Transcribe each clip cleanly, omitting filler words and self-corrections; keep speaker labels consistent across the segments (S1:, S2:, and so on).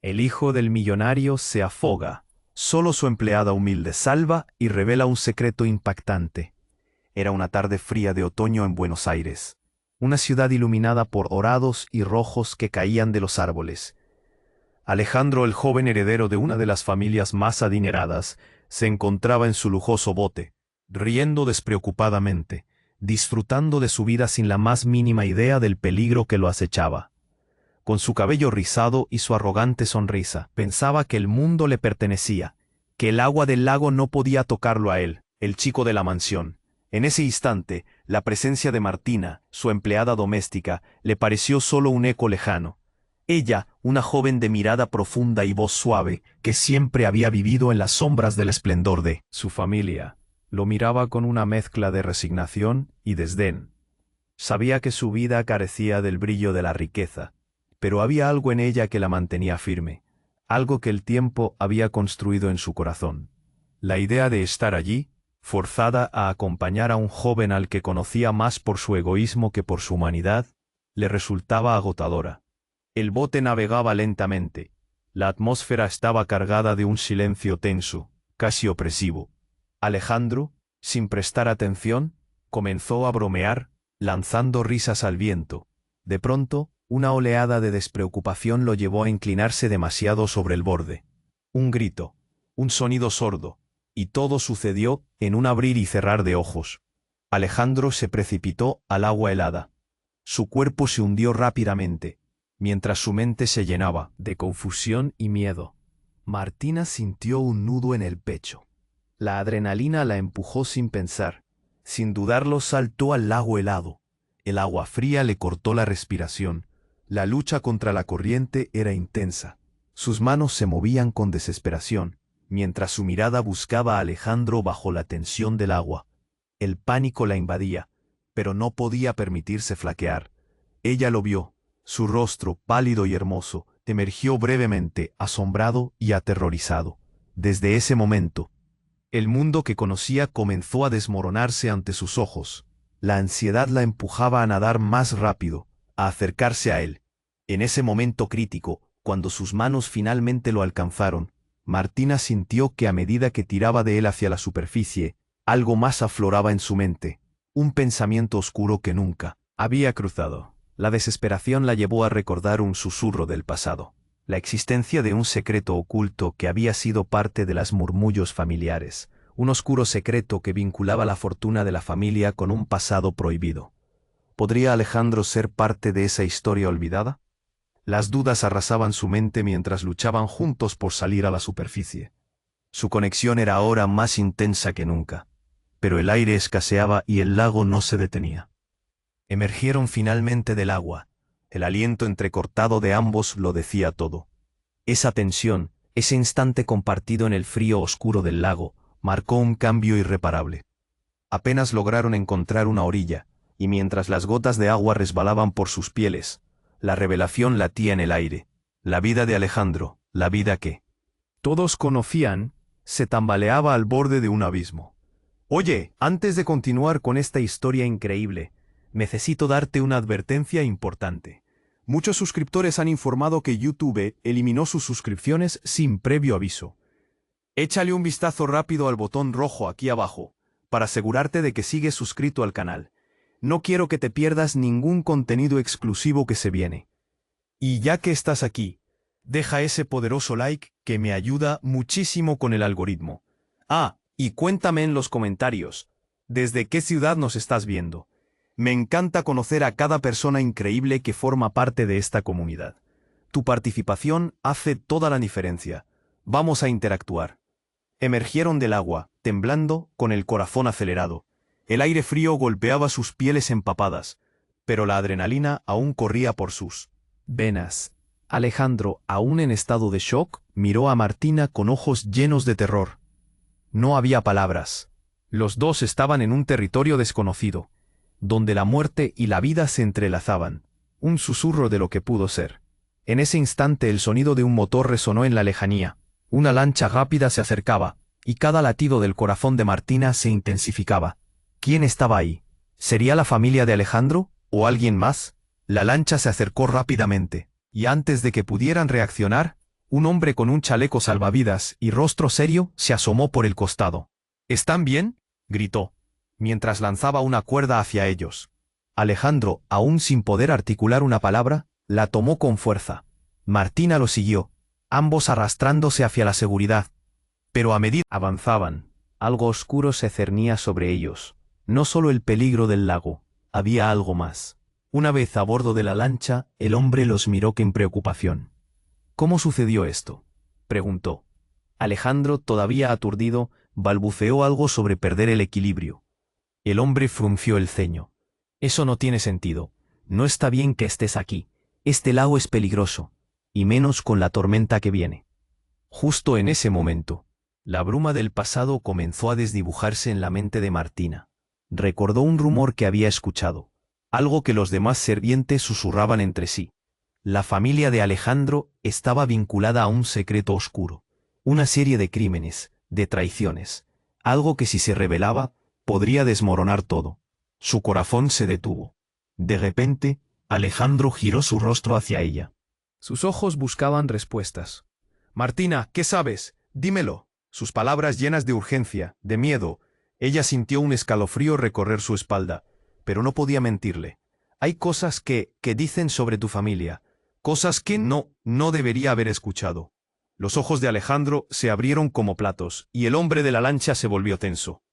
S1: El hijo del millonario se afoga. Solo su empleada humilde salva y revela un secreto impactante. Era una tarde fría de otoño en Buenos Aires. Una ciudad iluminada por dorados y rojos que caían de los árboles. Alejandro, el joven heredero de una de las familias más adineradas, se encontraba en su lujoso bote, riendo despreocupadamente, disfrutando de su vida sin la más mínima idea del peligro que lo acechaba. Con su cabello rizado y su arrogante sonrisa, pensaba que el mundo le pertenecía, que el agua del lago no podía tocarlo a él, el chico de la mansión. En ese instante, la presencia de Martina, su empleada doméstica, le pareció solo un eco lejano. Ella, una joven de mirada profunda y voz suave, que siempre había vivido en las sombras del esplendor de su familia, lo miraba con una mezcla de resignación y desdén. Sabía que su vida carecía del brillo de la riqueza, pero había algo en ella que la mantenía firme, algo que el tiempo había construido en su corazón. La idea de estar allí, forzada a acompañar a un joven al que conocía más por su egoísmo que por su humanidad, le resultaba agotadora. El bote navegaba lentamente. La atmósfera estaba cargada de un silencio tenso, casi opresivo. Alejandro, sin prestar atención, comenzó a bromear, lanzando risas al viento. De pronto, una oleada de despreocupación lo llevó a inclinarse demasiado sobre el borde. Un grito, un sonido sordo, y todo sucedió en un abrir y cerrar de ojos. Alejandro se precipitó al agua helada. Su cuerpo se hundió rápidamente, mientras su mente se llenaba de confusión y miedo. Martina sintió un nudo en el pecho. La adrenalina la empujó sin pensar. Sin dudarlo, saltó al lago helado. El agua fría le cortó la respiración. La lucha contra la corriente era intensa. Sus manos se movían con desesperación, mientras su mirada buscaba a Alejandro bajo la tensión del agua. El pánico la invadía, pero no podía permitirse flaquear. Ella lo vio. Su rostro, pálido y hermoso, emergió brevemente, asombrado y aterrorizado. Desde ese momento, el mundo que conocía comenzó a desmoronarse ante sus ojos. La ansiedad la empujaba a nadar más rápido, a acercarse a él. En ese momento crítico, cuando sus manos finalmente lo alcanzaron, Martina sintió que a medida que tiraba de él hacia la superficie, algo más afloraba en su mente, un pensamiento oscuro que nunca había cruzado. La desesperación la llevó a recordar un susurro del pasado, la existencia de un secreto oculto que había sido parte de los murmullos familiares, un oscuro secreto que vinculaba la fortuna de la familia con un pasado prohibido. ¿Podría Alejandro ser parte de esa historia olvidada? Las dudas arrasaban su mente mientras luchaban juntos por salir a la superficie. Su conexión era ahora más intensa que nunca, pero el aire escaseaba y el lago no se detenía. Emergieron finalmente del agua. El aliento entrecortado de ambos lo decía todo. Esa tensión, ese instante compartido en el frío oscuro del lago, marcó un cambio irreparable. Apenas lograron encontrar una orilla, y mientras las gotas de agua resbalaban por sus pieles, la revelación latía en el aire. La vida de Alejandro, la vida que todos conocían, se tambaleaba al borde de un abismo. Oye, antes de continuar con esta historia increíble, necesito darte una advertencia importante. Muchos suscriptores han informado que YouTube eliminó sus suscripciones sin previo aviso. Échale un vistazo rápido al botón rojo aquí abajo, para asegurarte de que sigues suscrito al canal. No quiero que te pierdas ningún contenido exclusivo que se viene. Y ya que estás aquí, deja ese poderoso like que me ayuda muchísimo con el algoritmo. Ah, y cuéntame en los comentarios, ¿desde qué ciudad nos estás viendo? Me encanta conocer a cada persona increíble que forma parte de esta comunidad. Tu participación hace toda la diferencia. Vamos a interactuar. Emergieron del agua, temblando, con el corazón acelerado. El aire frío golpeaba sus pieles empapadas, pero la adrenalina aún corría por sus venas. Alejandro, aún en estado de shock, miró a Martina con ojos llenos de terror. No había palabras. Los dos estaban en un territorio desconocido, donde la muerte y la vida se entrelazaban, un susurro de lo que pudo ser. En ese instante el sonido de un motor resonó en la lejanía, una lancha rápida se acercaba, y cada latido del corazón de Martina se intensificaba. ¿Quién estaba ahí? ¿Sería la familia de Alejandro, o alguien más? La lancha se acercó rápidamente, y antes de que pudieran reaccionar, Un hombre con un chaleco salvavidas y rostro serio se asomó por el costado. ¿Están bien?, gritó, mientras lanzaba una cuerda hacia ellos. Alejandro, aún sin poder articular una palabra, la tomó con fuerza. Martina lo siguió, ambos arrastrándose hacia la seguridad. Pero a medida que avanzaban, algo oscuro se cernía sobre ellos. No solo el peligro del lago, había algo más. Una vez a bordo de la lancha, el hombre los miró con preocupación. ¿Cómo sucedió esto?, preguntó. Alejandro, todavía aturdido, balbuceó algo sobre perder el equilibrio. El hombre frunció el ceño. Eso no tiene sentido. No está bien que estés aquí. Este lago es peligroso, y menos con la tormenta que viene. Justo en ese momento, la bruma del pasado comenzó a desdibujarse en la mente de Martina. Recordó un rumor que había escuchado, algo que los demás sirvientes susurraban entre sí. La familia de Alejandro estaba vinculada a un secreto oscuro, una serie de crímenes, de traiciones, algo que si se revelaba, podría desmoronar todo. Su corazón se detuvo. De repente, Alejandro giró su rostro hacia ella. Sus ojos buscaban respuestas. «Martina, ¿qué sabes? Dímelo». Sus palabras llenas de urgencia, de miedo. Ella sintió un escalofrío recorrer su espalda, pero no podía mentirle. «Hay cosas que dicen sobre tu familia, cosas que no debería haber escuchado». Los ojos de Alejandro se abrieron como platos, y el hombre de la lancha se volvió tenso.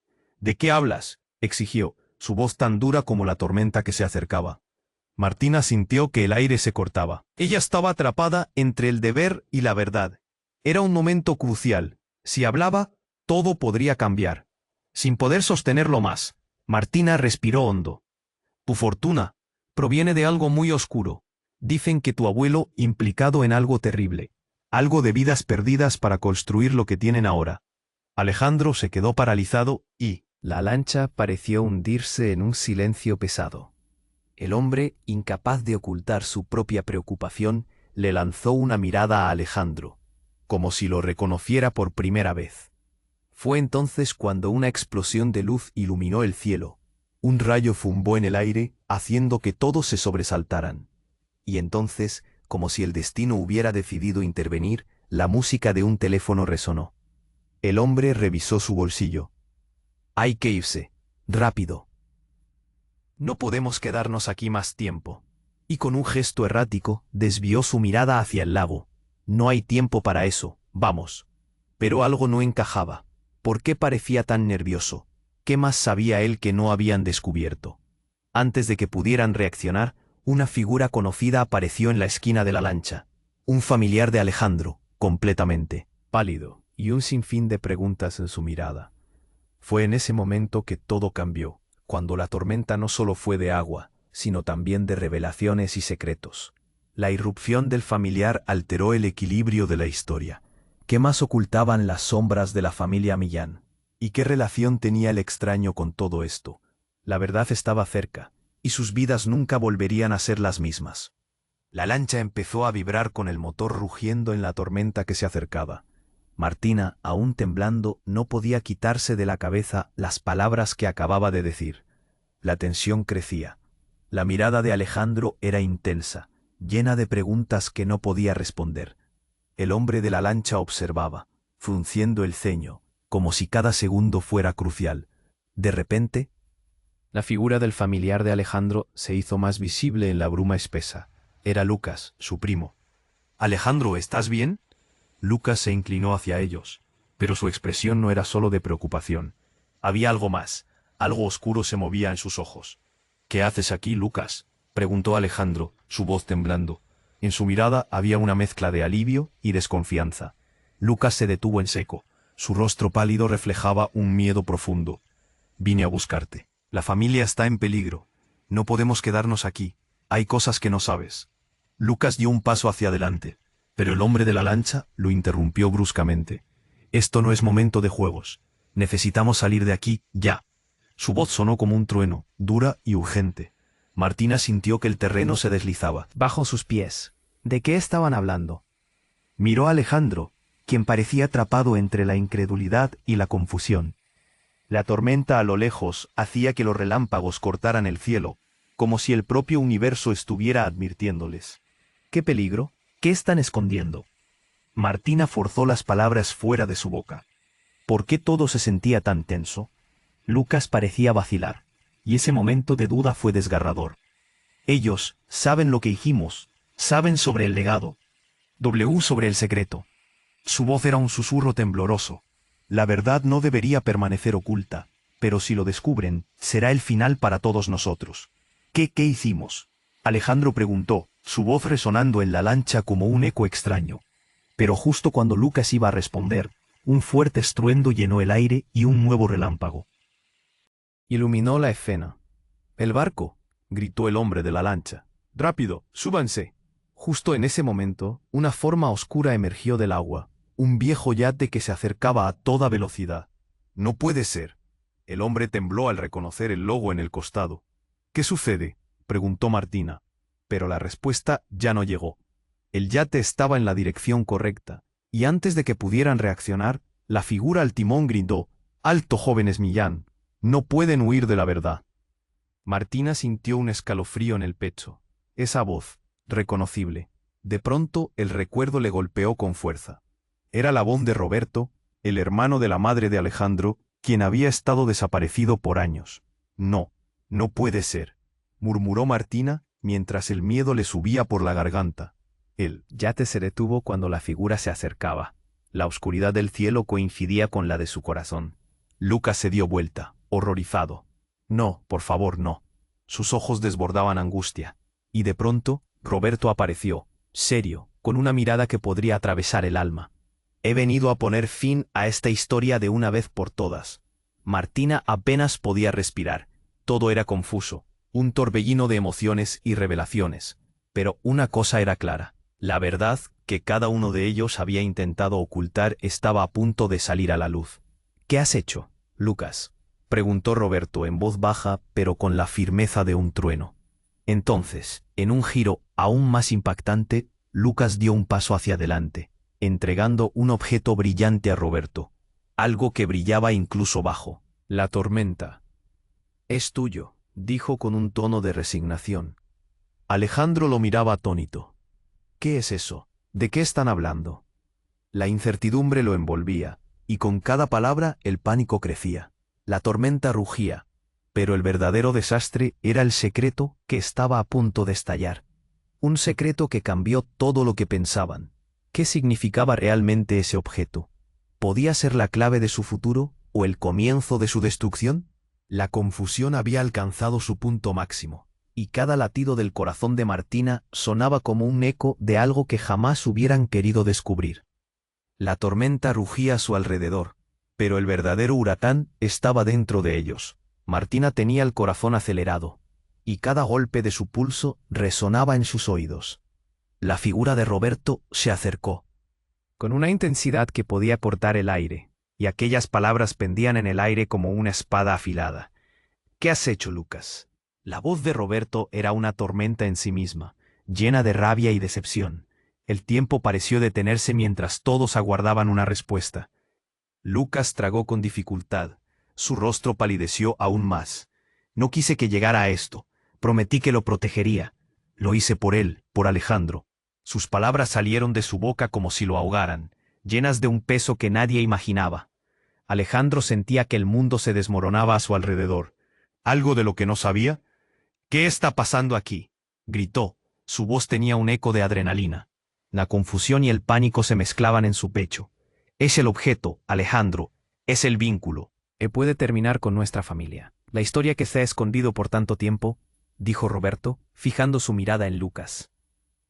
S1: «¿De qué hablas?», exigió, su voz tan dura como la tormenta que se acercaba. Martina sintió que el aire se cortaba. Ella estaba atrapada entre el deber y la verdad. Era un momento crucial. Si hablaba, todo podría cambiar. Sin poder sostenerlo más, Martina respiró hondo. «Tu fortuna proviene de algo muy oscuro. Dicen que tu abuelo implicado en algo terrible. Algo de vidas perdidas para construir lo que tienen ahora». Alejandro se quedó paralizado y la lancha pareció hundirse en un silencio pesado. El hombre, incapaz de ocultar su propia preocupación, le lanzó una mirada a Alejandro, como si lo reconociera por primera vez. Fue entonces cuando una explosión de luz iluminó el cielo. Un rayo zumbó en el aire, haciendo que todos se sobresaltaran. Y entonces, como si el destino hubiera decidido intervenir, la música de un teléfono resonó. El hombre revisó su bolsillo. «Hay que irse. Rápido. No podemos quedarnos aquí más tiempo». Y con un gesto errático, desvió su mirada hacia el lago. «No hay tiempo para eso. Vamos». Pero algo no encajaba. ¿Por qué parecía tan nervioso? ¿Qué más sabía él que no habían descubierto? Antes de que pudieran reaccionar, una figura conocida apareció en la esquina de la lancha. Un familiar de Alejandro, completamente pálido, y un sinfín de preguntas en su mirada. Fue en ese momento que todo cambió, cuando la tormenta no solo fue de agua, sino también de revelaciones y secretos. La irrupción del familiar alteró el equilibrio de la historia. ¿Qué más ocultaban las sombras de la familia Millán? ¿Y qué relación tenía el extraño con todo esto? La verdad estaba cerca, y sus vidas nunca volverían a ser las mismas. La lancha empezó a vibrar con el motor rugiendo en la tormenta que se acercaba. Martina, aún temblando, no podía quitarse de la cabeza las palabras que acababa de decir. La tensión crecía. La mirada de Alejandro era intensa, llena de preguntas que no podía responder. El hombre de la lancha observaba, frunciendo el ceño, como si cada segundo fuera crucial. De repente, la figura del familiar de Alejandro se hizo más visible en la bruma espesa. Era Lucas, su primo. «Alejandro, ¿estás bien?». Lucas se inclinó hacia ellos, pero su expresión no era solo de preocupación. Había algo más, algo oscuro se movía en sus ojos. «¿Qué haces aquí, Lucas?», preguntó Alejandro, su voz temblando. En su mirada había una mezcla de alivio y desconfianza. Lucas se detuvo en seco. Su rostro pálido reflejaba un miedo profundo. «Vine a buscarte. La familia está en peligro. No podemos quedarnos aquí. Hay cosas que no sabes». Lucas dio un paso hacia adelante, pero el hombre de la lancha lo interrumpió bruscamente. «Esto no es momento de juegos. Necesitamos salir de aquí, ya». Su voz sonó como un trueno, dura y urgente. Martina sintió que el terreno se deslizaba bajo sus pies. ¿De qué estaban hablando? Miró a Alejandro, quien parecía atrapado entre la incredulidad y la confusión. La tormenta a lo lejos hacía que los relámpagos cortaran el cielo, como si el propio universo estuviera advirtiéndoles. «¿Qué peligro? ¿Qué están escondiendo?». Martina forzó las palabras fuera de su boca. ¿Por qué todo se sentía tan tenso? Lucas parecía vacilar, y ese momento de duda fue desgarrador. Ellos saben lo que dijimos, saben sobre el legado. Sobre el secreto. Su voz era un susurro tembloroso. La verdad no debería permanecer oculta, pero si lo descubren, será el final para todos nosotros. ¿Qué hicimos? Alejandro preguntó, su voz resonando en la lancha como un eco extraño. Pero justo cuando Lucas iba a responder, un fuerte estruendo llenó el aire y un nuevo relámpago iluminó la escena. «¡El barco!», gritó el hombre de la lancha. «¡Rápido, súbanse!». Justo en ese momento, una forma oscura emergió del agua, un viejo yate que se acercaba a toda velocidad. «No puede ser». El hombre tembló al reconocer el logo en el costado. «¿Qué sucede?», preguntó Martina. Pero la respuesta ya no llegó. El yate estaba en la dirección correcta, y antes de que pudieran reaccionar, la figura al timón gritó: «¡Alto, jóvenes Millán! No pueden huir de la verdad». Martina sintió un escalofrío en el pecho. Esa voz, reconocible. De pronto el recuerdo le golpeó con fuerza. Era la voz de Roberto, el hermano de la madre de Alejandro, quien había estado desaparecido por años. «No, no puede ser», murmuró Martina, mientras el miedo le subía por la garganta. El yate se detuvo cuando la figura se acercaba. La oscuridad del cielo coincidía con la de su corazón. Lucas se dio vuelta, horrorizado. «No, por favor, no». Sus ojos desbordaban angustia. Y de pronto, Roberto apareció, serio, con una mirada que podría atravesar el alma. «He venido a poner fin a esta historia de una vez por todas». Martina apenas podía respirar. Todo era confuso, un torbellino de emociones y revelaciones. Pero una cosa era clara. La verdad que cada uno de ellos había intentado ocultar estaba a punto de salir a la luz. «¿Qué has hecho, Lucas?», preguntó Roberto en voz baja, pero con la firmeza de un trueno. Entonces, en un giro aún más impactante, Lucas dio un paso hacia adelante, entregando un objeto brillante a Roberto. Algo que brillaba incluso bajo. «La tormenta». «Es tuyo», dijo con un tono de resignación. Alejandro lo miraba atónito. «¿Qué es eso? ¿De qué están hablando?». La incertidumbre lo envolvía, y con cada palabra el pánico crecía. La tormenta rugía, pero el verdadero desastre era el secreto que estaba a punto de estallar. Un secreto que cambió todo lo que pensaban. ¿Qué significaba realmente ese objeto? ¿Podía ser la clave de su futuro o el comienzo de su destrucción? La confusión había alcanzado su punto máximo, y cada latido del corazón de Martina sonaba como un eco de algo que jamás hubieran querido descubrir. La tormenta rugía a su alrededor, pero el verdadero huracán estaba dentro de ellos. Martina tenía el corazón acelerado, y cada golpe de su pulso resonaba en sus oídos. La figura de Roberto se acercó, con una intensidad que podía cortar el aire, y aquellas palabras pendían en el aire como una espada afilada. «¿Qué has hecho, Lucas?». La voz de Roberto era una tormenta en sí misma, llena de rabia y decepción. El tiempo pareció detenerse mientras todos aguardaban una respuesta. Lucas tragó con dificultad. Su rostro palideció aún más. «No quise que llegara a esto. Prometí que lo protegería. Lo hice por él, por Alejandro». Sus palabras salieron de su boca como si lo ahogaran, llenas de un peso que nadie imaginaba. Alejandro sentía que el mundo se desmoronaba a su alrededor. ¿Algo de lo que no sabía? «¿Qué está pasando aquí?», gritó. Su voz tenía un eco de adrenalina. La confusión y el pánico se mezclaban en su pecho. «Es el objeto, Alejandro. Es el vínculo. Puede terminar con nuestra familia. La historia que se ha escondido por tanto tiempo», dijo Roberto, fijando su mirada en Lucas.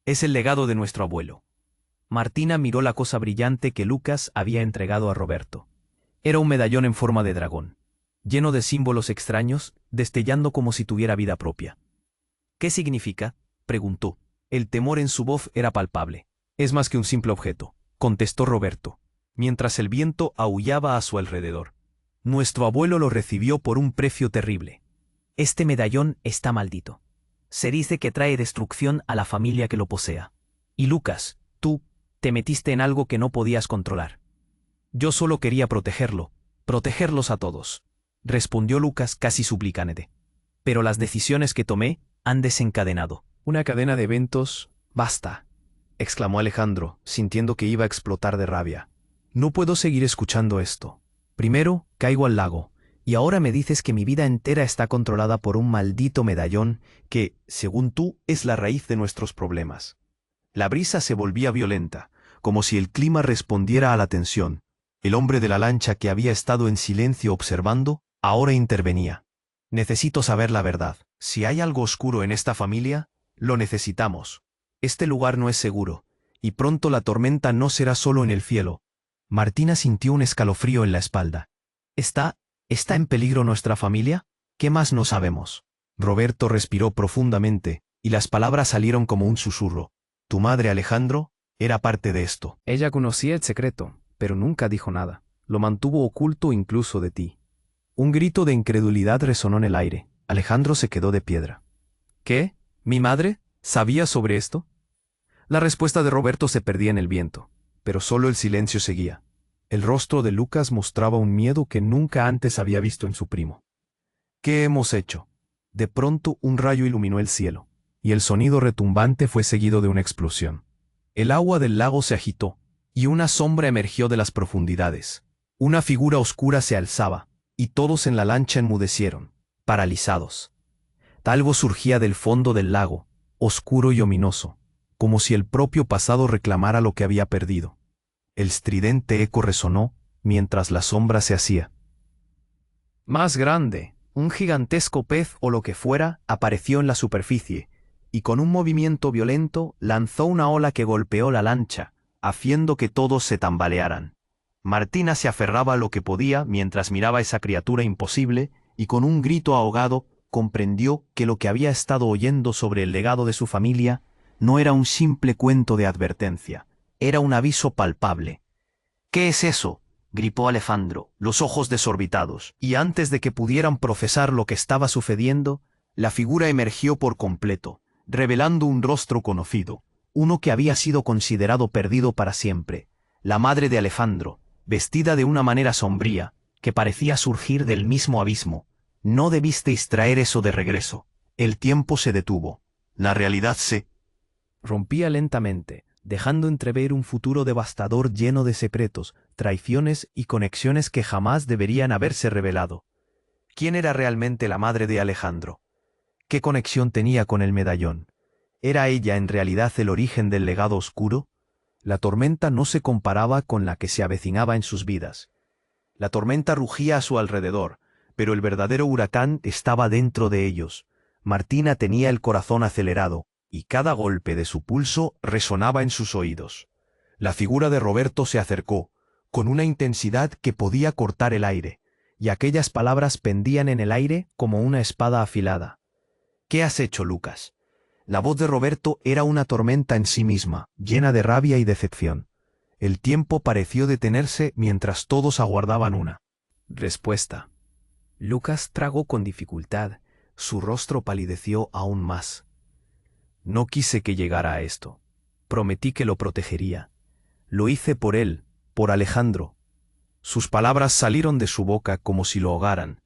S1: «Es el legado de nuestro abuelo». Martina miró la cosa brillante que Lucas había entregado a Roberto. Era un medallón en forma de dragón, lleno de símbolos extraños, destellando como si tuviera vida propia. «¿Qué significa?», preguntó. El temor en su voz era palpable. «Es más que un simple objeto», contestó Roberto, mientras el viento aullaba a su alrededor. «Nuestro abuelo lo recibió por un precio terrible. Este medallón está maldito. Se dice que trae destrucción a la familia que lo posea. Y Lucas, tú, te metiste en algo que no podías controlar». «Yo solo quería protegerlo, protegerlos a todos», respondió Lucas casi suplicante. «Pero las decisiones que tomé han desencadenado una cadena de eventos». «Basta». exclamó Alejandro, sintiendo que iba a explotar de rabia. No puedo seguir escuchando esto. Primero, caigo al lago, y ahora me dices que mi vida entera está controlada por un maldito medallón que, según tú, es la raíz de nuestros problemas. La brisa se volvía violenta, como si el clima respondiera a la tensión. El hombre de la lancha que había estado en silencio observando, ahora intervenía. Necesito saber la verdad. Si hay algo oscuro en esta familia, lo necesitamos. Este lugar no es seguro, y pronto la tormenta no será solo en el cielo. Martina sintió un escalofrío en la espalda. ¿Está en peligro nuestra familia? ¿Qué más no sabemos? Roberto respiró profundamente, y las palabras salieron como un susurro. Tu madre, Alejandro, era parte de esto.
S2: Ella conocía el secreto, pero nunca dijo nada. Lo mantuvo oculto incluso de ti.
S1: Un grito de incredulidad resonó en el aire. Alejandro se quedó de piedra. ¿Qué? ¿Mi madre? ¿Sabía sobre esto? La respuesta de Roberto se perdía en el viento, pero solo el silencio seguía. El rostro de Lucas mostraba un miedo que nunca antes había visto en su primo. ¿Qué hemos hecho? De pronto un rayo iluminó el cielo, y el sonido retumbante fue seguido de una explosión. El agua del lago se agitó, y una sombra emergió de las profundidades. Una figura oscura se alzaba, y todos en la lancha enmudecieron, paralizados. Algo surgía del fondo del lago, oscuro y ominoso, como si el propio pasado reclamara lo que había perdido. El estridente eco resonó mientras la sombra se hacía más grande. Un gigantesco pez o lo que fuera apareció en la superficie, y con un movimiento violento lanzó una ola que golpeó la lancha, haciendo que todos se tambalearan. Martina se aferraba a lo que podía mientras miraba a esa criatura imposible, y con un grito ahogado comprendió que lo que había estado oyendo sobre el legado de su familia no era un simple cuento de advertencia, era un aviso palpable. ¿Qué es eso?, gritó Alejandro, los ojos desorbitados, y antes de que pudieran procesar lo que estaba sucediendo, la figura emergió por completo, revelando un rostro conocido, uno que había sido considerado perdido para siempre, la madre de Alejandro, vestida de una manera sombría, que parecía surgir del mismo abismo. No debisteis traer eso de regreso. El tiempo se detuvo. La realidad se rompía lentamente, dejando entrever un futuro devastador lleno de secretos, traiciones y conexiones que jamás deberían haberse revelado. ¿Quién era realmente la madre de Alejandro? ¿Qué conexión tenía con el medallón? ¿Era ella en realidad el origen del legado oscuro? La tormenta no se comparaba con la que se avecinaba en sus vidas. La tormenta rugía a su alrededor, pero el verdadero huracán estaba dentro de ellos. Martina tenía el corazón acelerado, y cada golpe de su pulso resonaba en sus oídos. La figura de Roberto se acercó, con una intensidad que podía cortar el aire, y aquellas palabras pendían en el aire como una espada afilada. ¿Qué has hecho, Lucas? La voz de Roberto era una tormenta en sí misma, llena de rabia y decepción. El tiempo pareció detenerse mientras todos aguardaban una respuesta. Lucas tragó con dificultad, su rostro palideció aún más. No quise que llegara a esto. Prometí que lo protegería. Lo hice por él, por Alejandro. Sus palabras salieron de su boca como si lo ahogaran,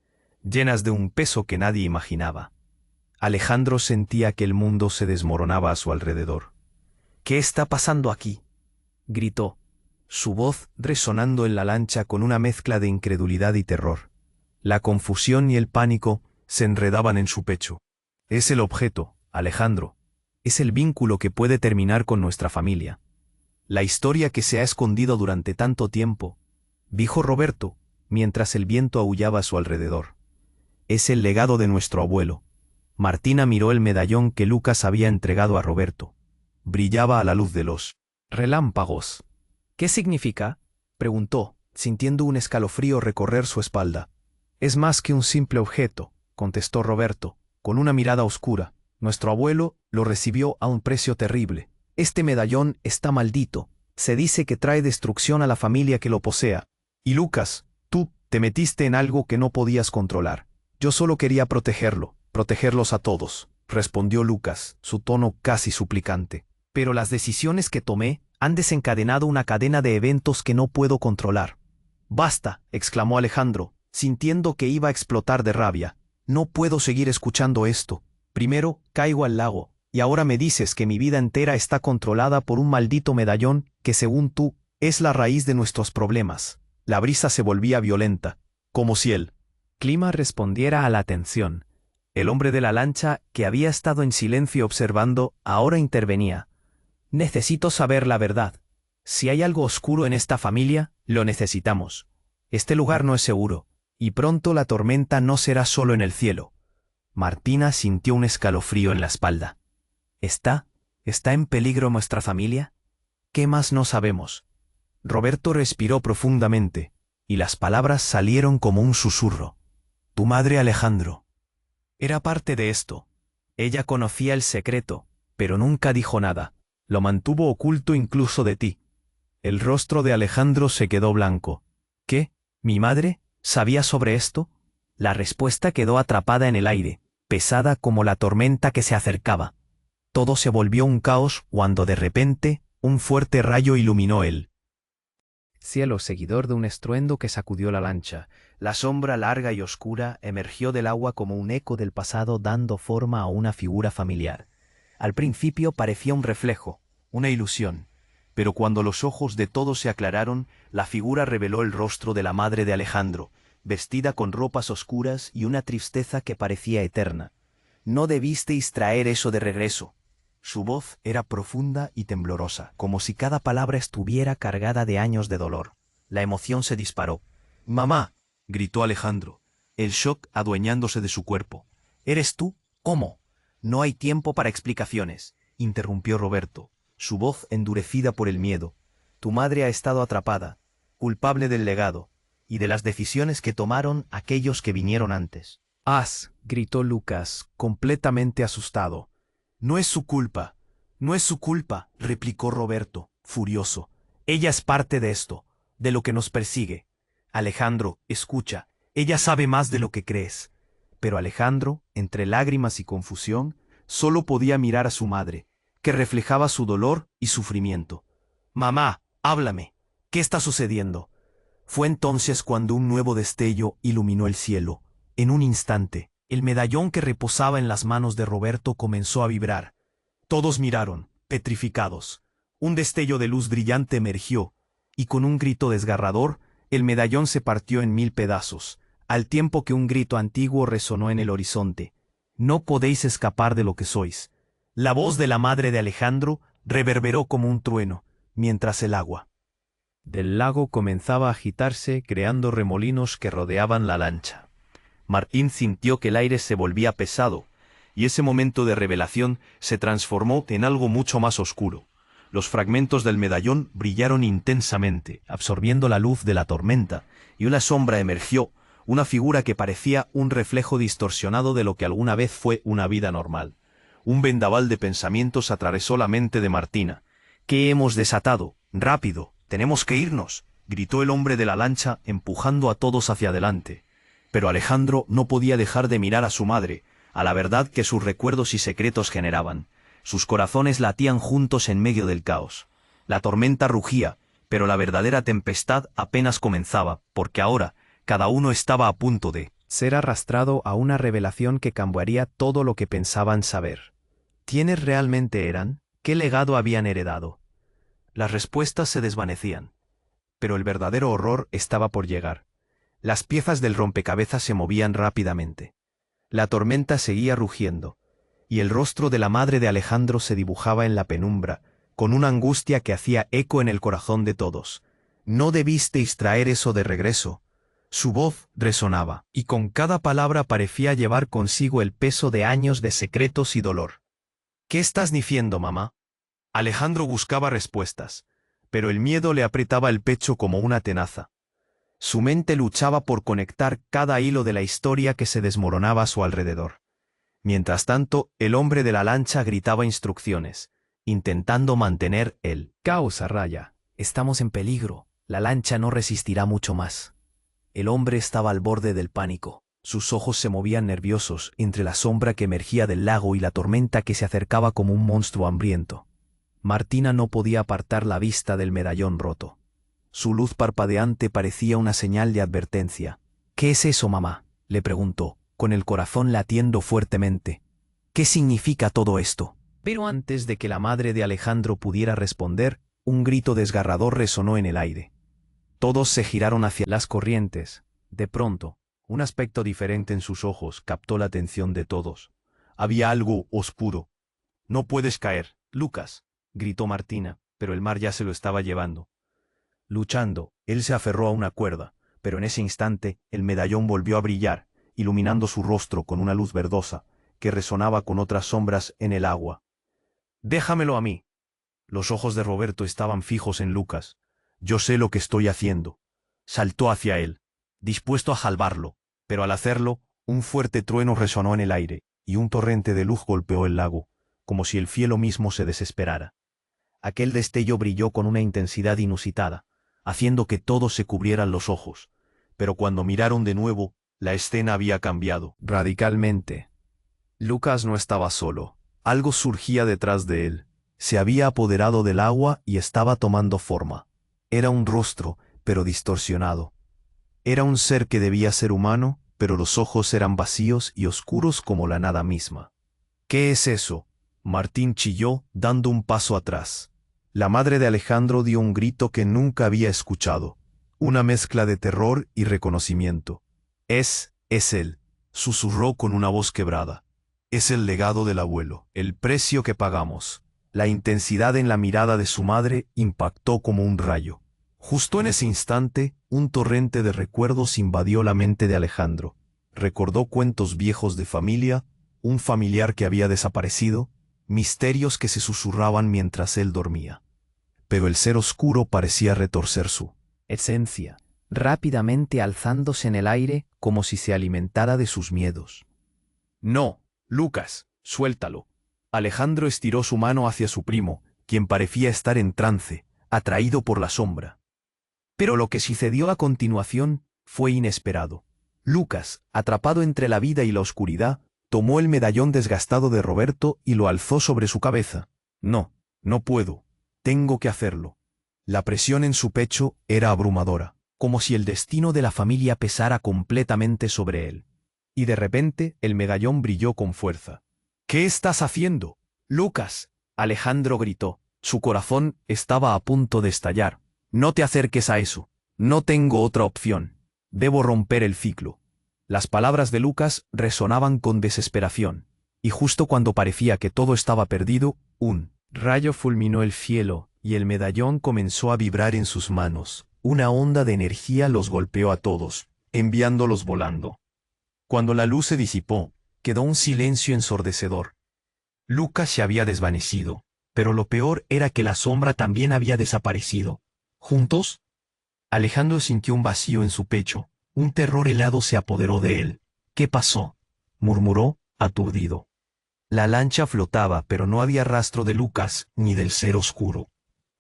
S1: llenas de un peso que nadie imaginaba. Alejandro sentía que el mundo se desmoronaba a su alrededor. ¿Qué está pasando aquí?, gritó, su voz resonando en la lancha con una mezcla de incredulidad y terror. La confusión y el pánico se enredaban en su pecho. Es el objeto, Alejandro. Es el vínculo que puede terminar con nuestra familia. La historia que se ha escondido durante tanto tiempo, dijo Roberto, mientras el viento aullaba a su alrededor. Es el legado de nuestro abuelo. Martina miró el medallón que Lucas había entregado a Roberto. Brillaba a la luz de los relámpagos. ¿Qué significa?, preguntó, sintiendo un escalofrío recorrer su espalda. Es más que un simple objeto, contestó Roberto, con una mirada oscura. Nuestro abuelo lo recibió a un precio terrible. Este medallón está maldito. Se dice que trae destrucción a la familia que lo posea. Y Lucas, tú te metiste en algo que no podías controlar. Yo solo quería protegerlos a todos, respondió Lucas, su tono casi suplicante. Pero las decisiones que tomé han desencadenado una cadena de eventos que no puedo controlar. Basta, exclamó Alejandro, sintiendo que iba a explotar de rabia. No puedo seguir escuchando esto. Primero, caigo al lago, Y ahora me dices que mi vida entera está controlada por un maldito medallón que, según tú, es la raíz de nuestros problemas. La brisa se volvía violenta, como si el clima respondiera a la tensión. El hombre de la lancha, que había estado en silencio observando, ahora intervenía. Necesito saber la verdad. Si hay algo oscuro en esta familia, lo necesitamos. Este lugar no es seguro, y pronto la tormenta no será solo en el cielo. Martina sintió un escalofrío en la espalda. ¿Está en peligro nuestra familia? ¿Qué más no sabemos? Roberto respiró profundamente, y las palabras salieron como un susurro. Tu madre, Alejandro. Era parte de esto. Ella conocía el secreto, pero nunca dijo nada. Lo mantuvo oculto incluso de ti. El rostro de Alejandro se quedó blanco. ¿Qué? ¿Mi madre? ¿Sabía sobre esto? La respuesta quedó atrapada en el aire, pesada como la tormenta que se acercaba. Todo se volvió un caos cuando de repente, un fuerte rayo iluminó el cielo, seguidor de un estruendo que sacudió la lancha. La sombra larga y oscura emergió del agua como un eco del pasado, dando forma a una figura familiar. Al principio parecía un reflejo, una ilusión, pero cuando los ojos de todos se aclararon, la figura reveló el rostro de la madre de Alejandro, vestida con ropas oscuras y una tristeza que parecía eterna. No debisteis traer eso de regreso. Su voz era profunda y temblorosa, como si cada palabra estuviera cargada de años de dolor. La emoción se disparó. «¡Mamá!», gritó Alejandro, el shock adueñándose de su cuerpo. «¿Eres tú? ¿Cómo?». «No hay tiempo para explicaciones», interrumpió Roberto, su voz endurecida por el miedo. «Tu madre ha estado atrapada, culpable del legado, y de las decisiones que tomaron aquellos que vinieron antes». Gritó Lucas, completamente asustado. «No es su culpa, no es su culpa», replicó Roberto, furioso. «Ella es parte de esto, de lo que nos persigue. Alejandro, escucha, ella sabe más de lo que crees». Pero Alejandro, entre lágrimas y confusión, solo podía mirar a su madre, que reflejaba su dolor y sufrimiento. «Mamá, háblame. ¿Qué está sucediendo?». Fue entonces cuando un nuevo destello iluminó el cielo. En un instante, el medallón que reposaba en las manos de Roberto comenzó a vibrar. Todos miraron, petrificados. Un destello de luz brillante emergió, y con un grito desgarrador, el medallón se partió en 1000 pedazos, al tiempo que un grito antiguo resonó en el horizonte. «No podéis escapar de lo que sois». La voz de la madre de Alejandro reverberó como un trueno, mientras el agua del lago comenzaba a agitarse, creando remolinos que rodeaban la lancha. Martín sintió que el aire se volvía pesado, y ese momento de revelación se transformó en algo mucho más oscuro. Los fragmentos del medallón brillaron intensamente, absorbiendo la luz de la tormenta, y una sombra emergió, una figura que parecía un reflejo distorsionado de lo que alguna vez fue una vida normal. Un vendaval de pensamientos atravesó la mente de Martina. «¿Qué hemos desatado? ¡Rápido! ¡Tenemos que irnos!», gritó el hombre de la lancha, empujando a todos hacia adelante. Pero Alejandro no podía dejar de mirar a su madre, a la verdad que sus recuerdos y secretos generaban. Sus corazones latían juntos en medio del caos. La tormenta rugía, pero la verdadera tempestad apenas comenzaba, porque ahora cada uno estaba a punto de ser arrastrado a una revelación que cambiaría todo lo que pensaban saber. ¿Quiénes realmente eran? ¿Qué legado habían heredado? Las respuestas se desvanecían, pero el verdadero horror estaba por llegar. Las piezas del rompecabezas se movían rápidamente. La tormenta seguía rugiendo, y el rostro de la madre de Alejandro se dibujaba en la penumbra, con una angustia que hacía eco en el corazón de todos. «No debisteis traer eso de regreso». Su voz resonaba, y con cada palabra parecía llevar consigo el peso de años de secretos y dolor. «¿Qué estás diciendo, mamá?». Alejandro buscaba respuestas, pero el miedo le apretaba el pecho como una tenaza. Su mente luchaba por conectar cada hilo de la historia que se desmoronaba a su alrededor. Mientras tanto, el hombre de la lancha gritaba instrucciones, intentando mantener el caos a raya. «Estamos en peligro, la lancha no resistirá mucho más». El hombre estaba al borde del pánico. Sus ojos se movían nerviosos entre la sombra que emergía del lago y la tormenta que se acercaba como un monstruo hambriento. Martina no podía apartar la vista del medallón roto. Su luz parpadeante parecía una señal de advertencia. «¿Qué es eso, mamá?», le preguntó, con el corazón latiendo fuertemente. «¿Qué significa todo esto?».
S2: Pero antes de que la madre de Alejandro pudiera responder, un grito desgarrador resonó en el aire. Todos se giraron hacia las corrientes. De pronto, un aspecto diferente en sus ojos captó la atención de todos. Había algo oscuro. «No puedes caer, Lucas», gritó Martina, pero el mar ya se lo estaba llevando. Luchando, él se aferró a una cuerda, pero en ese instante el medallón volvió a brillar, iluminando su rostro con una luz verdosa, que resonaba con otras sombras en el agua. «Déjamelo a mí». Los ojos de Roberto estaban fijos en Lucas. «Yo sé lo que estoy haciendo». Saltó hacia él, dispuesto a salvarlo, pero al hacerlo, un fuerte trueno resonó en el aire, y un torrente de luz golpeó el lago, como si el cielo mismo se desesperara. Aquel destello brilló con una intensidad inusitada, haciendo que todos se cubrieran los ojos, pero cuando miraron de nuevo, la escena había cambiado radicalmente. Lucas no estaba solo. Algo surgía detrás de él. Se había apoderado del agua y estaba tomando forma. Era un rostro, pero distorsionado. Era un ser que debía ser humano, pero los ojos eran vacíos y oscuros como la nada misma. «¿Qué es eso?», Martín chilló, dando un paso atrás. La madre de Alejandro dio un grito que nunca había escuchado, una mezcla de terror y reconocimiento. Es él», susurró con una voz quebrada. «Es el legado del abuelo, el precio que pagamos». La intensidad en la mirada de su madre impactó como un rayo. Justo en ese instante, un torrente de recuerdos invadió la mente de Alejandro. Recordó cuentos viejos de familia, un familiar que había desaparecido, misterios que se susurraban mientras él dormía. Pero el ser oscuro parecía retorcer su esencia, rápidamente alzándose en el aire como si se alimentara de sus miedos. «No, Lucas, suéltalo». Alejandro estiró su mano hacia su primo, quien parecía estar en trance, atraído por la sombra. Pero lo que sucedió a continuación fue inesperado. Lucas, atrapado entre la vida y la oscuridad, tomó el medallón desgastado de Roberto y lo alzó sobre su cabeza. «No, no puedo. Tengo que hacerlo». La presión en su pecho era abrumadora, como si el destino de la familia pesara completamente sobre él. Y de repente el medallón brilló con fuerza. «¿Qué estás haciendo, Lucas?», Alejandro gritó. Su corazón estaba a punto de estallar. «No te acerques a eso. No tengo otra opción. Debo romper el ciclo». Las palabras de Lucas resonaban con desesperación, y justo cuando parecía que todo estaba perdido, un rayo fulminó el cielo, y el medallón comenzó a vibrar en sus manos. Una onda de energía los golpeó a todos, enviándolos volando. Cuando la luz se disipó, quedó un silencio ensordecedor. Lucas se había desvanecido, pero lo peor era que la sombra también había desaparecido. ¿Juntos? Alejandro sintió un vacío en su pecho. Un terror helado se apoderó de él. «¿Qué pasó?», murmuró, aturdido. La lancha flotaba, pero no había rastro de Lucas ni del ser oscuro.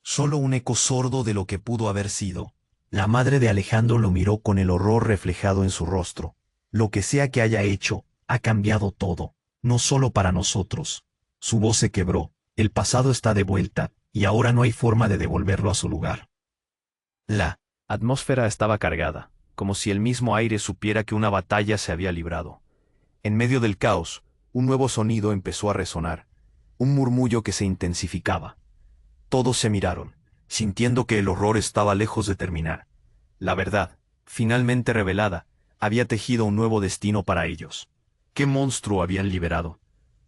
S2: Solo un eco sordo de lo que pudo haber sido. La madre de Alejandro lo miró con el horror reflejado en su rostro. «Lo que sea que haya hecho, ha cambiado todo, no solo para nosotros». Su voz se quebró. «El pasado está de vuelta, y ahora no hay forma de devolverlo a su lugar». La atmósfera estaba cargada, como si el mismo aire supiera que una batalla se había librado. En medio del caos, un nuevo sonido empezó a resonar, un murmullo que se intensificaba. Todos se miraron, sintiendo que el horror estaba lejos de terminar. La verdad, finalmente revelada, había tejido un nuevo destino para ellos. ¿Qué monstruo habían liberado?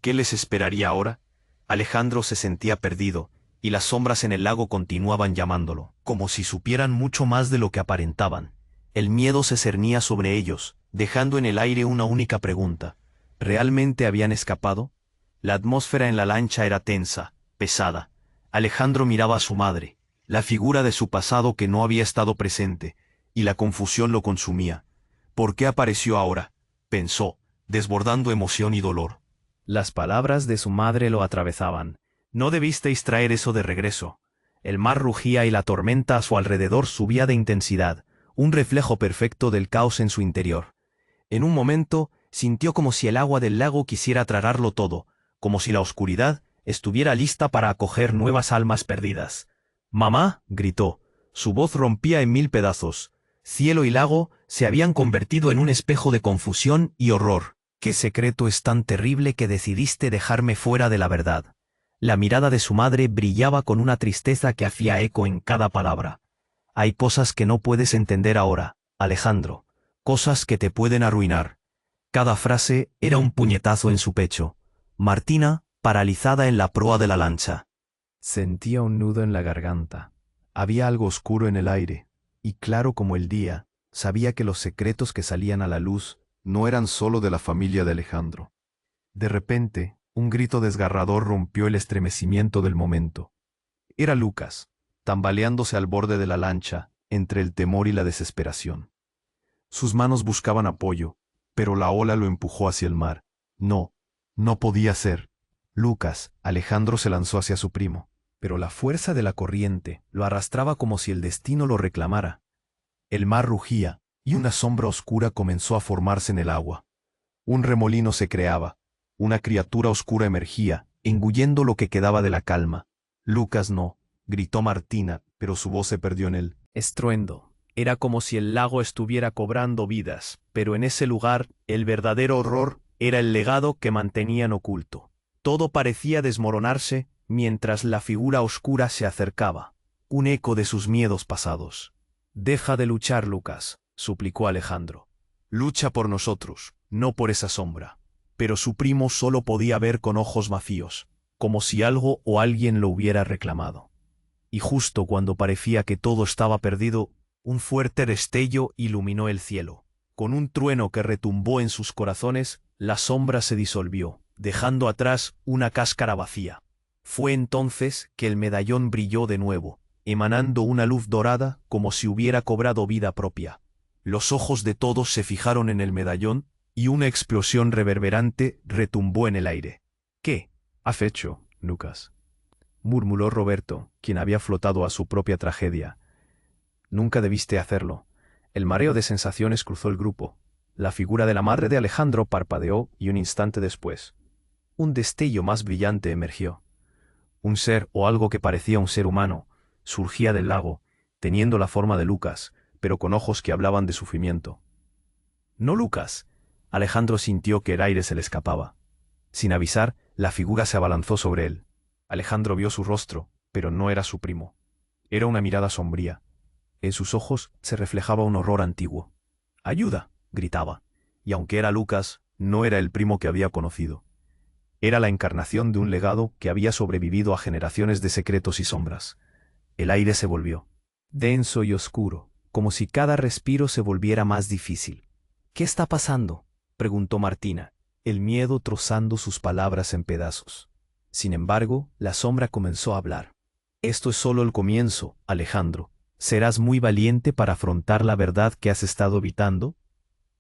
S2: ¿Qué les esperaría ahora? Alejandro se sentía perdido, y las sombras en el lago continuaban llamándolo, como si supieran mucho más de lo que aparentaban. El miedo se cernía sobre ellos, dejando en el aire una única pregunta. ¿Realmente habían escapado? La atmósfera en la lancha era tensa, pesada. Alejandro miraba a su madre, la figura de su pasado que no había estado presente, y la confusión lo consumía. ¿Por qué apareció ahora?, pensó, desbordando emoción y dolor. Las palabras de su madre lo atravesaban. «No debisteis traer eso de regreso». El mar rugía y la tormenta a su alrededor subía de intensidad, un reflejo perfecto del caos en su interior. En un momento, sintió como si el agua del lago quisiera tragarlo todo, como si la oscuridad estuviera lista para acoger nuevas almas perdidas. «¡Mamá!», gritó. Su voz rompía en mil pedazos. Cielo y lago se habían convertido en un espejo de confusión y horror. «¿Qué secreto es tan terrible que decidiste dejarme fuera de la verdad?». La mirada de su madre brillaba con una tristeza que hacía eco en cada palabra. Hay cosas que no puedes entender ahora, Alejandro, cosas que te pueden arruinar. Cada frase era un puñetazo en su pecho. Martina, paralizada en la proa de la lancha.
S1: Sentía un nudo en la garganta. Había algo oscuro en el aire, y claro como el día, sabía que los secretos que salían a la luz no eran solo de la familia de Alejandro. De repente, un grito desgarrador rompió el estremecimiento del momento. Era Lucas, tambaleándose al borde de la lancha, entre el temor y la desesperación. Sus manos buscaban apoyo, pero la ola lo empujó hacia el mar. No, no podía ser. Lucas, Alejandro se lanzó hacia su primo, pero la fuerza de la corriente lo arrastraba como si el destino lo reclamara. El mar rugía, y una sombra oscura comenzó a formarse en el agua. Un remolino se creaba. Una criatura oscura emergía, engullendo lo que quedaba de la calma. Lucas no, gritó Martina, pero su voz se perdió en el estruendo. Era como si el lago estuviera cobrando vidas, pero en ese lugar, el verdadero horror era el legado que mantenían oculto. Todo parecía desmoronarse mientras la figura oscura se acercaba, un eco de sus miedos pasados. «Deja de luchar, Lucas», suplicó Alejandro. «Lucha por nosotros, no por esa sombra». Pero su primo solo podía ver con ojos vacíos, como si algo o alguien lo hubiera reclamado. Y justo cuando parecía que todo estaba perdido, un fuerte destello iluminó el cielo. Con un trueno que retumbó en sus corazones, la sombra se disolvió, dejando atrás una cáscara vacía. Fue entonces que el medallón brilló de nuevo, emanando una luz dorada como si hubiera cobrado vida propia. Los ojos de todos se fijaron en el medallón, y una explosión reverberante retumbó en el aire. «¿Qué has hecho, Lucas?», murmuró Roberto, quien había flotado a su propia tragedia. «Nunca debiste hacerlo». El mareo de sensaciones cruzó el grupo. La figura de la madre de Alejandro parpadeó y un instante después, un destello más brillante emergió. Un ser o algo que parecía un ser humano surgía del lago, teniendo la forma de Lucas, pero con ojos que hablaban de sufrimiento. «No, Lucas». Alejandro sintió que el aire se le escapaba. Sin avisar, la figura se abalanzó sobre él. Alejandro vio su rostro, pero no era su primo. Era una mirada sombría. En sus ojos se reflejaba un horror antiguo. «¡Ayuda!», gritaba. Y aunque era Lucas, no era el primo que había conocido. Era la encarnación de un legado que había sobrevivido a generaciones de secretos y sombras. El aire se volvió denso y oscuro, como si cada respiro se volviera más difícil. «¿Qué está pasando?», preguntó Martina, el miedo trozando sus palabras en pedazos. Sin embargo, la sombra comenzó a hablar. «Esto es solo el comienzo, Alejandro. ¿Serás muy valiente para afrontar la verdad que has estado evitando?».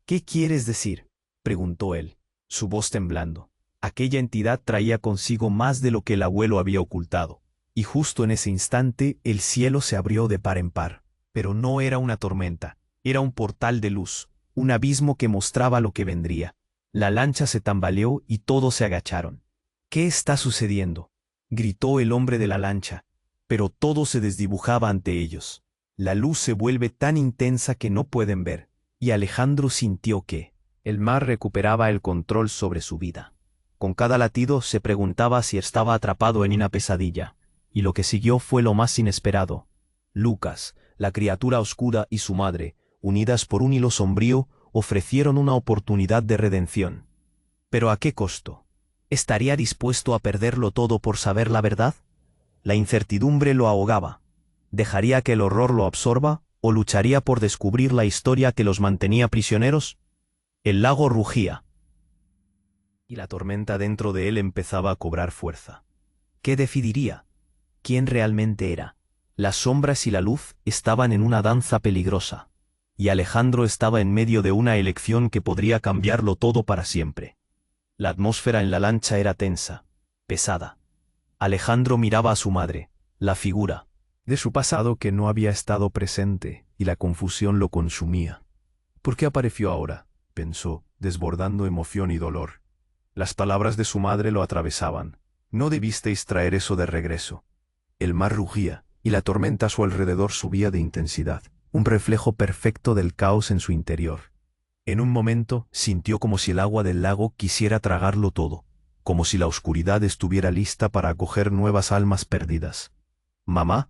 S1: «¿Qué quieres decir?», preguntó él, su voz temblando. Aquella entidad traía consigo más de lo que el abuelo había ocultado, y justo en ese instante el cielo se abrió de par en par. Pero no era una tormenta, era un portal de luz, un abismo que mostraba lo que vendría. La lancha se tambaleó y todos se agacharon. «¿Qué está sucediendo?», gritó el hombre de la lancha, pero todo se desdibujaba ante ellos. La luz se vuelve tan intensa que no pueden ver, y Alejandro sintió que el mar recuperaba el control sobre su vida. Con cada latido se preguntaba si estaba atrapado en una pesadilla, y lo que siguió fue lo más inesperado. Lucas, la criatura oscura y su madre, unidas por un hilo sombrío, ofrecieron una oportunidad de redención. ¿Pero a qué costo? ¿Estaría dispuesto a perderlo todo por saber la verdad? La incertidumbre lo ahogaba. ¿Dejaría que el horror lo absorba o lucharía por descubrir la historia que los mantenía prisioneros? El lago rugía, y la tormenta dentro de él empezaba a cobrar fuerza. ¿Qué decidiría? ¿Quién realmente era? Las sombras y la luz estaban en una danza peligrosa, y Alejandro estaba en medio de una elección que podría cambiarlo todo para siempre. La atmósfera en la lancha era tensa, pesada. Alejandro miraba a su madre, la figura de su pasado que no había estado presente, y la confusión lo consumía. «¿Por qué apareció ahora?», pensó, desbordando emoción y dolor. Las palabras de su madre lo atravesaban. «No debisteis traer eso de regreso». El mar rugía, y la tormenta a su alrededor subía de intensidad, un reflejo perfecto del caos en su interior. En un momento sintió como si el agua del lago quisiera tragarlo todo. como si la oscuridad estuviera lista para acoger nuevas almas perdidas. «¡Mamá!»,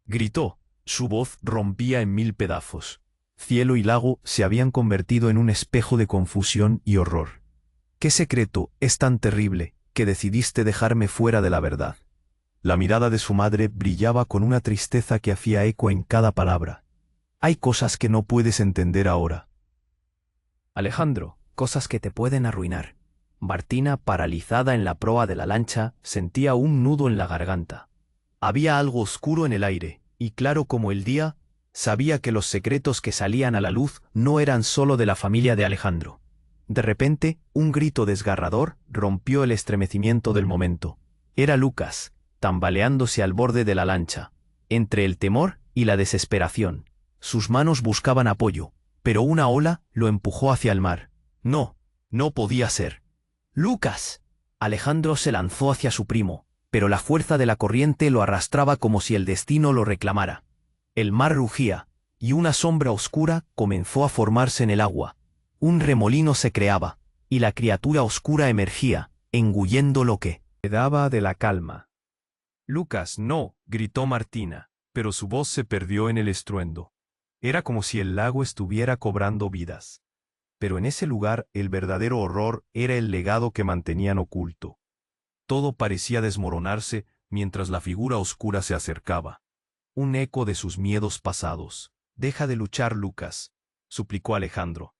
S1: gritó. Su voz rompía en 1000 pedazos. Cielo y lago se habían convertido en un espejo de confusión y horror. «¿Qué secreto es tan terrible que decidiste dejarme fuera de la verdad?». La mirada de su madre brillaba con una tristeza que hacía eco en cada palabra. «Hay cosas que no puedes entender ahora».
S2: Alejandro, cosas que te pueden arruinar. Martina, paralizada en la proa de la lancha, sentía un nudo en la garganta. Había algo oscuro en el aire, y claro como el día, sabía que los secretos que salían a la luz no eran solo de la familia de Alejandro. De repente, un grito desgarrador rompió el estremecimiento del momento. Era Lucas, tambaleándose al borde de la lancha. Entre el temor y la desesperación, sus manos buscaban apoyo, pero una ola lo empujó hacia el mar. No, no podía ser. ¡Lucas! Alejandro se lanzó hacia su primo, pero la fuerza de la corriente lo arrastraba como si el destino lo reclamara. El mar rugía, y una sombra oscura comenzó a formarse en el agua. Un remolino se creaba, y la criatura oscura emergía, engullendo lo que
S1: quedaba de la calma. «Lucas, no», gritó Martina, pero su voz se perdió en el estruendo. Era como si el lago estuviera cobrando vidas. Pero en ese lugar el verdadero horror era el legado que mantenían oculto. Todo parecía desmoronarse mientras la figura oscura se acercaba. Un eco de sus miedos pasados. «Deja de luchar, Lucas», suplicó Alejandro.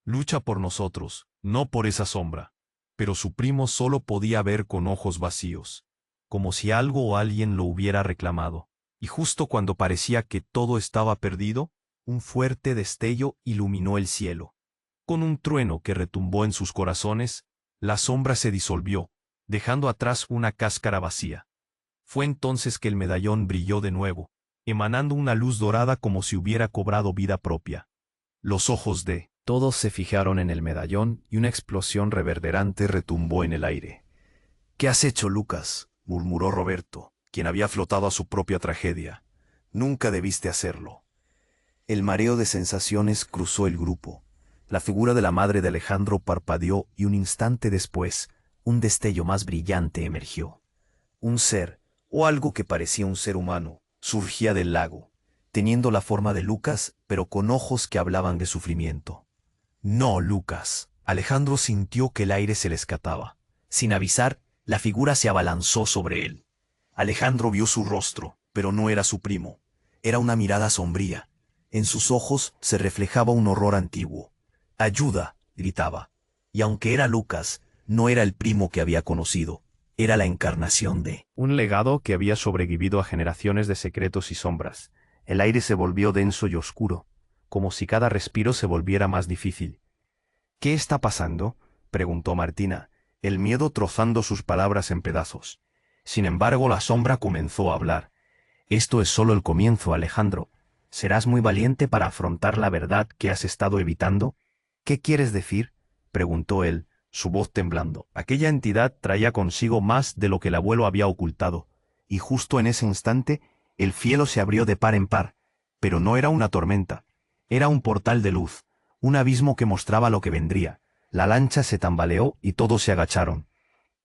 S1: «Lucha por nosotros, no por esa sombra». Pero su primo solo podía ver con ojos vacíos, como si algo o alguien lo hubiera reclamado. Y justo cuando parecía que todo estaba perdido, un fuerte destello iluminó el cielo. Con un trueno que retumbó en sus corazones, la sombra se disolvió, dejando atrás una cáscara vacía. Fue entonces que el medallón brilló de nuevo, emanando una luz dorada como si hubiera cobrado vida propia. Los ojos de todos se fijaron en el medallón y una explosión reverberante retumbó en el aire. «¿Qué has hecho, Lucas?», murmuró Roberto, quien había flotado a su propia tragedia. «Nunca debiste hacerlo». El mareo de sensaciones cruzó el grupo. La figura de la madre de Alejandro parpadeó y un instante después, un destello más brillante emergió. Un ser, o algo que parecía un ser humano, surgía del lago, teniendo la forma de Lucas, pero con ojos que hablaban de sufrimiento. «No, Lucas». Alejandro sintió que el aire se le escapaba. Sin avisar, la figura se abalanzó sobre él. Alejandro vio su rostro, pero no era su primo. Era una mirada sombría. En sus ojos se reflejaba un horror antiguo. «¡Ayuda!», gritaba. Y aunque era Lucas, no era el primo que había conocido. Era la encarnación de un legado que había sobrevivido a generaciones de secretos y sombras. El aire se volvió denso y oscuro, como si cada respiro se volviera más difícil. «¿Qué está pasando?», preguntó Martina, el miedo trozando sus palabras en pedazos. Sin embargo, la sombra comenzó a hablar. «Esto es solo el comienzo, Alejandro. ¿Serás muy valiente para afrontar la verdad que has estado evitando?». «¿Qué quieres decir?», preguntó él, su voz temblando. Aquella entidad traía consigo más de lo que el abuelo había ocultado, y justo en ese instante el cielo se abrió de par en par, pero no era una tormenta. Era un portal de luz, un abismo que mostraba lo que vendría. La lancha se tambaleó y todos se agacharon.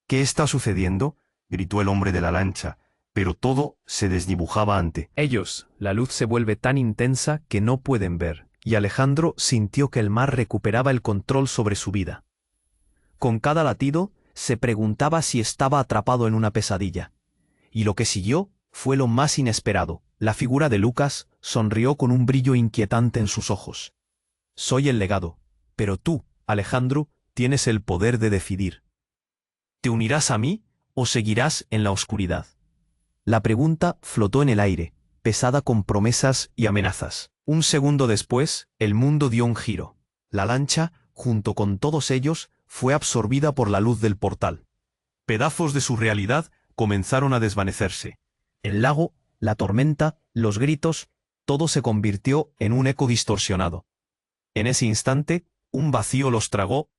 S1: «¿Qué está sucediendo?», gritó el hombre de la lancha, pero todo se desdibujaba ante ellos. La luz se vuelve tan intensa que no pueden ver, y Alejandro sintió que el mar recuperaba el control sobre su vida. Con cada latido, se preguntaba si estaba atrapado en una pesadilla. Y lo que siguió fue lo más inesperado. La figura de Lucas sonrió con un brillo inquietante en sus ojos. «Soy el legado, pero tú, Alejandro, tienes el poder de decidir. ¿Te unirás a mí o seguirás en la oscuridad?». La pregunta flotó en el aire, pesada con promesas y amenazas. Un segundo después, el mundo dio un giro. La lancha, junto con todos ellos, fue absorbida por la luz del portal. Pedazos de su realidad comenzaron a desvanecerse. El lago, la tormenta, los gritos, todo se convirtió en un eco distorsionado. En ese instante, un vacío los tragó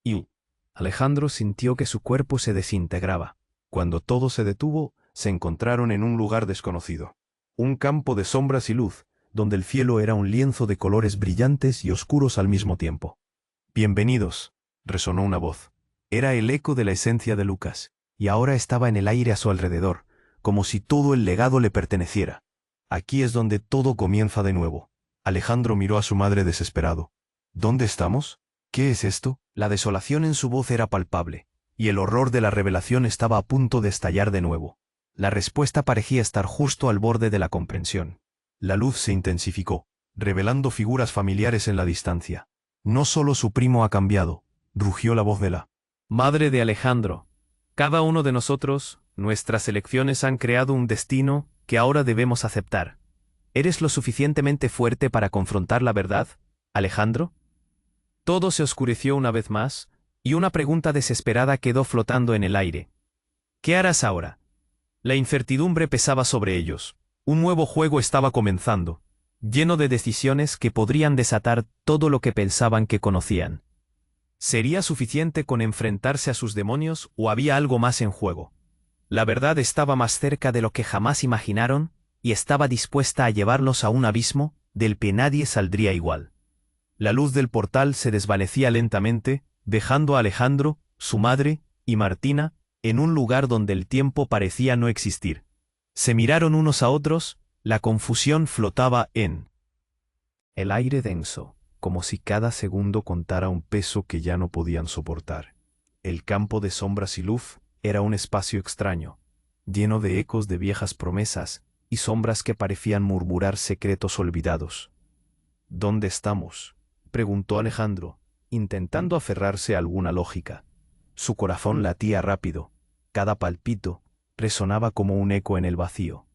S1: y Alejandro sintió que su cuerpo se desintegraba. Cuando todo se detuvo, se encontraron en un lugar desconocido. Un campo de sombras y luz, donde el cielo era un lienzo de colores brillantes y oscuros al mismo tiempo. «Bienvenidos», resonó una voz. Era el eco de la esencia de Lucas, y ahora estaba en el aire a su alrededor, como si todo el legado le perteneciera. Aquí es donde todo comienza de nuevo. Alejandro miró a su madre desesperado. ¿Dónde estamos? ¿Qué es esto? La desolación en su voz era palpable, y el horror de la revelación estaba a punto de estallar de nuevo. La respuesta parecía estar justo al borde de la comprensión. La luz se intensificó, revelando figuras familiares en la distancia. No solo su primo ha cambiado, rugió la voz de la
S2: Madre de Alejandro, cada uno de nosotros, nuestras elecciones han creado un destino que ahora debemos aceptar. ¿Eres lo suficientemente fuerte para confrontar la verdad, Alejandro? Todo se oscureció una vez más, y una pregunta desesperada quedó flotando en el aire. ¿Qué harás ahora? La incertidumbre pesaba sobre ellos. Un nuevo juego estaba comenzando, lleno de decisiones que podrían desatar todo lo que pensaban que conocían. ¿Sería suficiente con enfrentarse a sus demonios o había algo más en juego? La verdad estaba más cerca de lo que jamás imaginaron y estaba dispuesta a llevarlos a un abismo del que nadie saldría igual. La luz del portal se desvanecía lentamente, dejando a Alejandro, su madre y Martina en un lugar donde el tiempo parecía no existir. Se miraron unos a otros, la confusión flotaba en el aire denso, como si cada segundo contara un peso que ya no podían soportar. El campo de sombras y luz era un espacio extraño, lleno de ecos de viejas promesas y sombras que parecían murmurar secretos olvidados. ¿Dónde estamos?, preguntó Alejandro, intentando aferrarse a alguna lógica. Su corazón latía rápido, cada palpito resonaba como un eco en el vacío.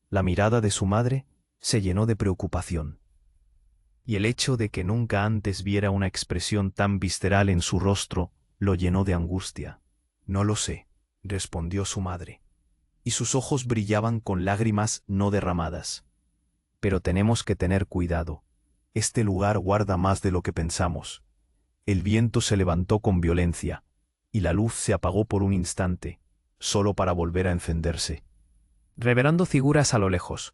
S2: La mirada de su madre se llenó de preocupación. Y el hecho de que nunca antes viera una expresión tan visceral en su rostro lo llenó de angustia. No lo sé, respondió su madre, y sus ojos brillaban con lágrimas no derramadas. Pero tenemos que tener cuidado. Este lugar guarda más de lo que pensamos. El viento se levantó con violencia, y la luz se apagó por un instante, solo para volver a encenderse. Revelando figuras a lo lejos.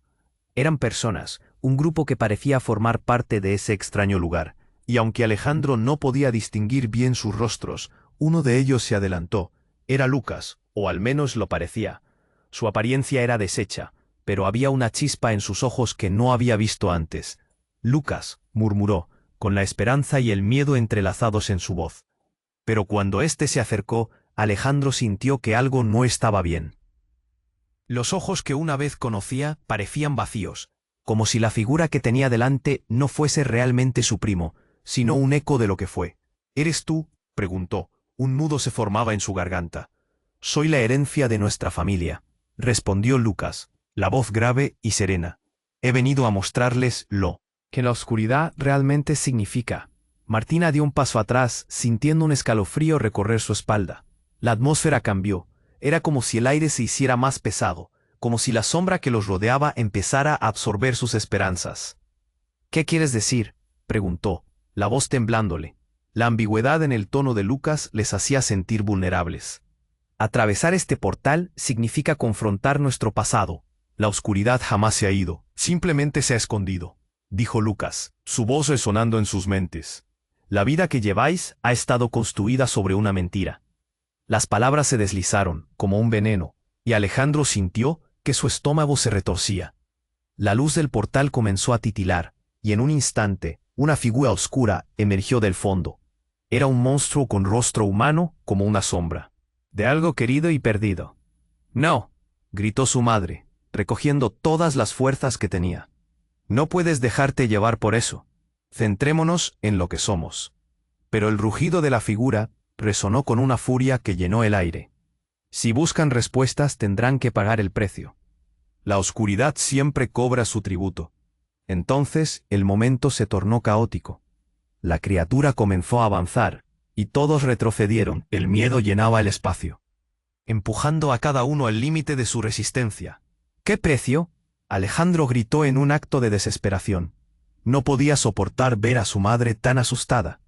S2: Eran personas, un grupo que parecía formar parte de ese extraño lugar, y aunque Alejandro no podía distinguir bien sus rostros, uno de ellos se adelantó. Era Lucas, o al menos lo parecía. Su apariencia era deshecha, pero había una chispa en sus ojos que no había visto antes. Lucas, murmuró, con la esperanza y el miedo entrelazados en su voz. Pero cuando éste se acercó, Alejandro sintió que algo no estaba bien. Los ojos que una vez conocía parecían vacíos, como si la figura que tenía delante no fuese realmente su primo, sino un eco de lo que fue. ¿Eres tú?, preguntó. Un nudo se formaba en su garganta. Soy la herencia de nuestra familia, respondió Lucas, la voz grave y serena. He venido a mostrarles lo que la oscuridad realmente significa. Martina dio un paso atrás, sintiendo un escalofrío recorrer su espalda. La atmósfera cambió. Era como si el aire se hiciera más pesado, como si la sombra que los rodeaba empezara a absorber sus esperanzas. ¿Qué quieres decir?, preguntó, la voz temblándole. La ambigüedad en el tono de Lucas les hacía sentir vulnerables. Atravesar este portal significa confrontar nuestro pasado. La oscuridad jamás se ha ido, simplemente se ha escondido, dijo Lucas, su voz resonando en sus mentes. La vida que lleváis ha estado construida sobre una mentira. Las palabras se deslizaron, como un veneno, y Alejandro sintió que su estómago se retorcía. La luz del portal comenzó a titilar, y en un instante, una figura oscura emergió del fondo. Era un monstruo con rostro humano como una sombra. De algo querido y perdido. No, gritó su madre, recogiendo todas las fuerzas que tenía. No puedes dejarte llevar por eso. Centrémonos en lo que somos. Pero el rugido de la figura resonó con una furia que llenó el aire. Si buscan respuestas tendrán que pagar el precio. La oscuridad siempre cobra su tributo. Entonces el momento se tornó caótico. La criatura comenzó a avanzar, y todos retrocedieron. El miedo llenaba el espacio, empujando a cada uno al límite de su resistencia. ¿Qué precio?, Alejandro gritó en un acto de desesperación. No podía soportar ver a su madre tan asustada,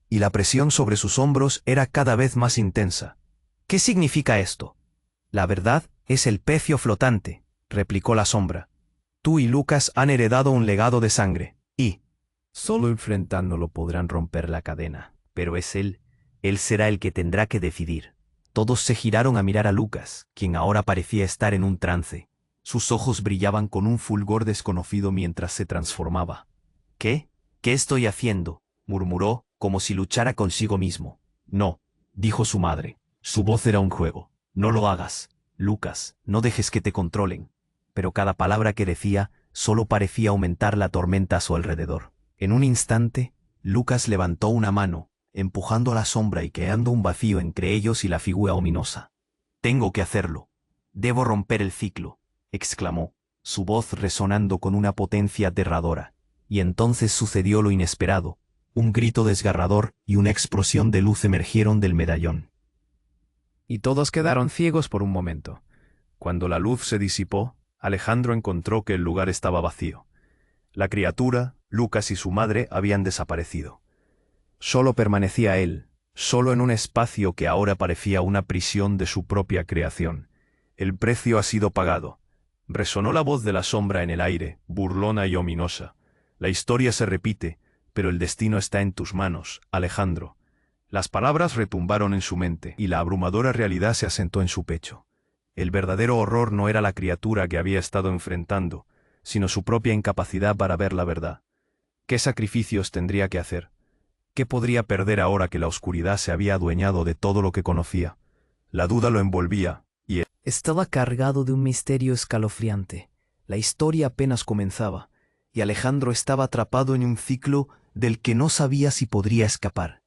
S2: y la presión sobre sus hombros era cada vez más intensa. ¿Qué significa esto? La verdad es el pecio flotante, replicó la sombra. Tú y Lucas han heredado un legado de sangre, y solo enfrentándolo podrán romper la cadena. Pero es él Él será el que tendrá que decidir. Todos se giraron a mirar a Lucas, quien ahora parecía estar en un trance. Sus ojos brillaban con un fulgor desconocido mientras se transformaba. ¿Qué? ¿Qué estoy haciendo?, murmuró, como si luchara consigo mismo. No, dijo su madre. Su voz era un juego. No lo hagas, Lucas, no dejes que te controlen. Pero cada palabra que decía solo parecía aumentar la tormenta a su alrededor. En un instante, Lucas levantó una mano, empujando a la sombra y creando un vacío entre ellos y la figura ominosa. «Tengo que hacerlo. Debo romper el ciclo», exclamó, su voz resonando con una potencia aterradora. Y entonces sucedió lo inesperado. Un grito desgarrador y una explosión de luz emergieron del medallón.
S1: Y todos quedaron ciegos por un momento. Cuando la luz se disipó, Alejandro encontró que el lugar estaba vacío. La criatura, Lucas y su madre habían desaparecido. Solo permanecía él, solo en un espacio que ahora parecía una prisión de su propia creación. El precio ha sido pagado. Resonó la voz de la sombra en el aire, burlona y ominosa. La historia se repite, pero el destino está en tus manos, Alejandro. Las palabras retumbaron en su mente y la abrumadora realidad se asentó en su pecho. El verdadero horror no era la criatura que había estado enfrentando, sino su propia incapacidad para ver la verdad. ¿Qué sacrificios tendría que hacer? ¿Qué podría perder ahora que la oscuridad se había adueñado de todo lo que conocía? La duda lo envolvía, y él
S2: estaba cargado de un misterio escalofriante. La historia apenas comenzaba, y Alejandro estaba atrapado en un ciclo del que no sabía si podría escapar.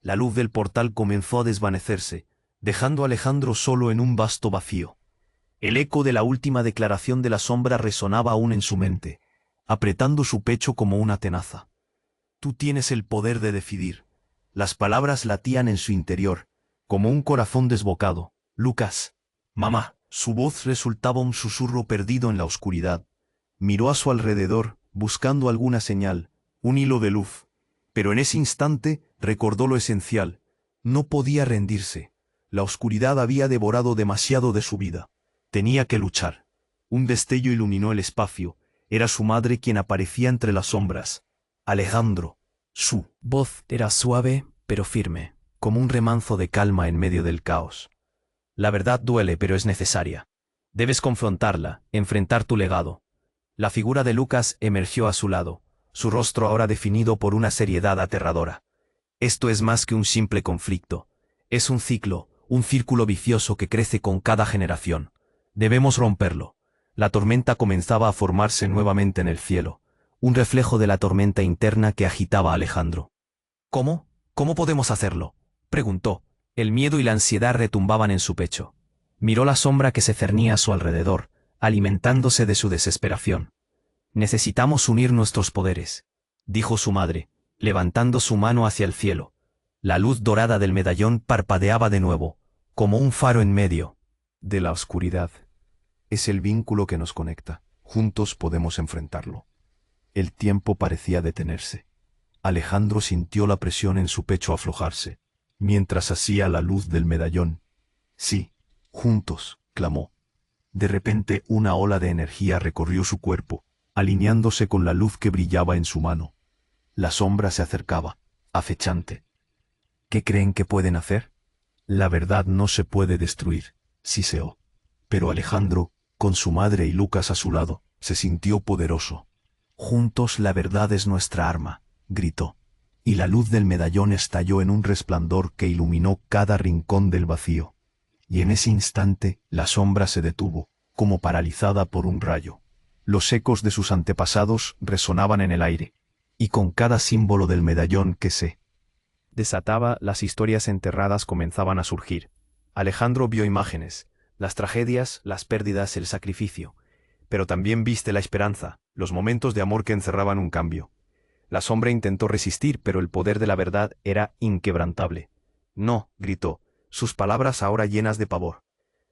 S2: La luz del portal comenzó a desvanecerse, dejando a Alejandro solo en un vasto vacío. El eco de la última declaración de la sombra resonaba aún en su mente, apretando su pecho como una tenaza. «Tú tienes el poder de decidir». Las palabras latían en su interior, como un corazón desbocado. «Lucas, mamá». Su voz resultaba un susurro perdido en la oscuridad. Miró a su alrededor, buscando alguna señal, un hilo de luz. Pero en ese instante recordó lo esencial. No podía rendirse. La oscuridad había devorado demasiado de su vida. Tenía que luchar. Un destello iluminó el espacio. Era su madre quien aparecía entre las sombras. «Alejandro». Su voz era suave, pero firme, como un remanso de calma en medio del caos. «La verdad duele, pero es necesaria. Debes confrontarla, enfrentar tu legado». La figura de Lucas emergió a su lado, su rostro ahora definido por una seriedad aterradora. «Esto es más que un simple conflicto. Es un ciclo, un círculo vicioso que crece con cada generación. Debemos romperlo». La tormenta comenzaba a formarse nuevamente en el cielo, un reflejo de la tormenta interna que agitaba a Alejandro. «¿Cómo? ¿Cómo podemos hacerlo?», preguntó. El miedo y la ansiedad retumbaban en su pecho. Miró la sombra que se cernía a su alrededor, alimentándose de su desesperación. «Necesitamos unir nuestros poderes», dijo su madre, levantando su mano hacia el cielo. La luz dorada del medallón parpadeaba de nuevo, como un faro en medio de la oscuridad. «Es el vínculo que nos conecta. Juntos podemos enfrentarlo». El tiempo parecía detenerse. Alejandro sintió la presión en su pecho aflojarse, mientras hacía la luz del medallón. «Sí, juntos», clamó. De repente una ola de energía recorrió su cuerpo, alineándose con la luz que brillaba en su mano. La sombra se acercaba, acechante. «¿Qué creen que pueden hacer?». «La verdad no se puede destruir», siseó. Pero Alejandro, con su madre y Lucas a su lado, se sintió poderoso. «Juntos la verdad es nuestra arma», gritó. Y la luz del medallón estalló en un resplandor que iluminó cada rincón del vacío. Y en ese instante la sombra se detuvo, como paralizada por un rayo. Los ecos de sus antepasados resonaban en el aire, y con cada símbolo del medallón que se desataba, las historias enterradas comenzaban a surgir. Alejandro vio imágenes, las tragedias, las pérdidas, el sacrificio, pero también viste la esperanza, los momentos de amor que encerraban un cambio. La sombra intentó resistir, pero el poder de la verdad era inquebrantable. «No», gritó, sus palabras ahora llenas de pavor.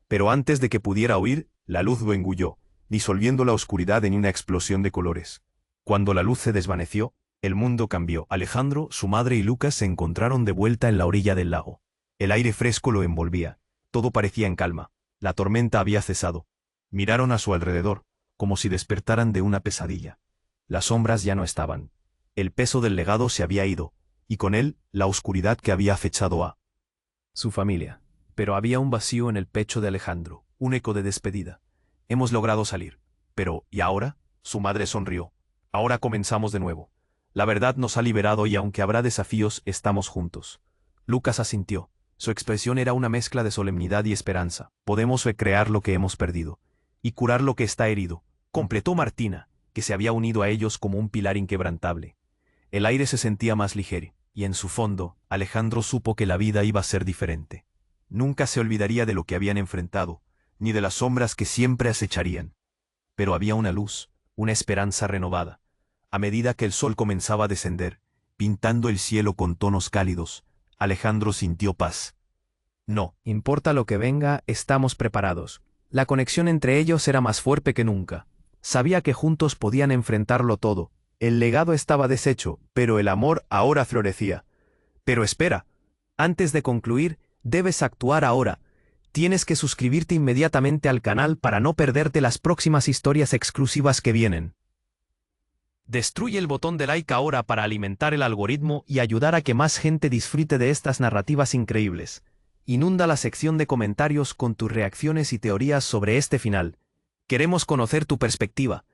S2: Pero antes de que pudiera huir, la luz lo engulló, disolviendo la oscuridad en una explosión de colores. Cuando la luz se desvaneció, el mundo cambió. Alejandro, su madre y Lucas se encontraron de vuelta en la orilla del lago. El aire fresco lo envolvía. Todo parecía en calma. La tormenta había cesado. Miraron a su alrededor, como si despertaran de una pesadilla. Las sombras ya no estaban. El peso del legado se había ido, y con él, la oscuridad que había acechado a su familia. Pero había un vacío en el pecho de Alejandro, un eco de despedida. Hemos logrado salir. Pero, ¿y ahora? Su madre sonrió. Ahora comenzamos de nuevo. La verdad nos ha liberado y aunque habrá desafíos, estamos juntos. Lucas asintió. Su expresión era una mezcla de solemnidad y esperanza. Podemos recrear lo que hemos perdido. Y curar lo que está herido, completó Martina, que se había unido a ellos como un pilar inquebrantable. El aire se sentía más ligero, y en su fondo, Alejandro supo que la vida iba a ser diferente. Nunca se olvidaría de lo que habían enfrentado, ni de las sombras que siempre acecharían. Pero había una luz, una esperanza renovada. A medida que el sol comenzaba a descender, pintando el cielo con tonos cálidos, Alejandro sintió paz. No importa lo que venga, estamos preparados. La conexión entre ellos era más fuerte que nunca. Sabía que juntos podían enfrentarlo todo. El legado estaba deshecho, pero el amor ahora florecía. Pero espera. Antes de concluir, debes actuar ahora. Tienes que suscribirte inmediatamente al canal para no perderte las próximas historias exclusivas que vienen. Destruye el botón de like ahora para alimentar el algoritmo y ayudar a que más gente disfrute de estas narrativas increíbles. Inunda la sección de comentarios con tus reacciones y teorías sobre este final. Queremos conocer tu perspectiva.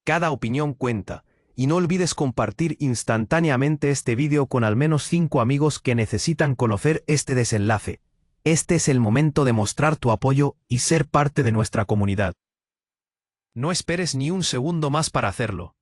S2: Cada opinión cuenta. Y no olvides compartir instantáneamente este vídeo con al menos 5 amigos que necesitan conocer este desenlace. Este es el momento de mostrar tu apoyo y ser parte de nuestra comunidad. No esperes ni un segundo más para hacerlo.